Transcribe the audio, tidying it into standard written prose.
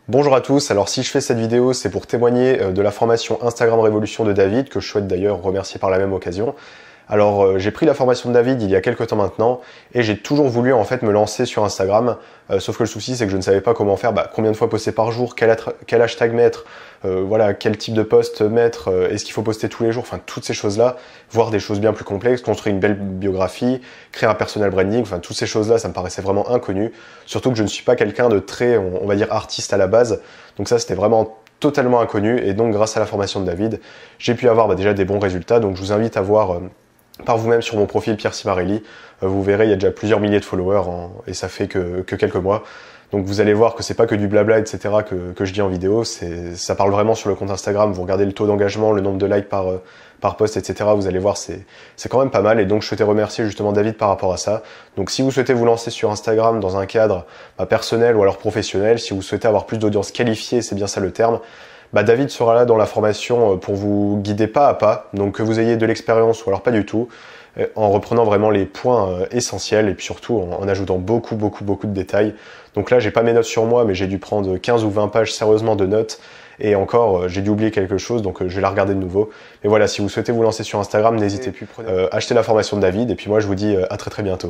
Bonjour à tous, alors si je fais cette vidéo, c'est pour témoigner de la formation Instagram Révolution de David, que je souhaite d'ailleurs remercier par la même occasion. Alors j'ai pris la formation de David il y a quelques temps maintenant, et j'ai toujours voulu en fait me lancer sur Instagram, sauf que le souci c'est que je ne savais pas comment faire, combien de fois poster par jour, quel hashtag mettre, voilà, quel type de post mettre, est-ce qu'il faut poster tous les jours, enfin toutes ces choses-là, voire des choses bien plus complexes, construire une belle biographie, créer un personal branding, enfin toutes ces choses-là, ça me paraissait vraiment inconnu, surtout que je ne suis pas quelqu'un de très, on va dire, artiste à la base, donc ça c'était vraiment totalement inconnu, et donc grâce à la formation de David, j'ai pu avoir déjà des bons résultats, donc je vous invite à voir par vous-même sur mon profil Pierre Cimarelli, vous verrez il y a déjà plusieurs milliers de followers et ça fait que quelques mois. Donc vous allez voir que c'est pas que du blabla etc que je dis en vidéo, ça parle vraiment sur le compte Instagram, vous regardez le taux d'engagement, le nombre de likes par post etc, vous allez voir c'est quand même pas mal, et donc je souhaitais remercier justement David par rapport à ça. Donc si vous souhaitez vous lancer sur Instagram dans un cadre personnel ou alors professionnel, si vous souhaitez avoir plus d'audience qualifiée, c'est bien ça le terme, David sera là dans la formation pour vous guider pas à pas, donc que vous ayez de l'expérience ou alors pas du tout, en reprenant vraiment les points essentiels et puis surtout en ajoutant beaucoup de détails. Donc là j'ai pas mes notes sur moi, mais j'ai dû prendre 15 ou 20 pages sérieusement de notes, et encore j'ai dû oublier quelque chose, donc je vais la regarder de nouveau. Mais voilà, si vous souhaitez vous lancer sur Instagram, n'hésitez plus, achetez la formation de David, et puis moi je vous dis à très bientôt.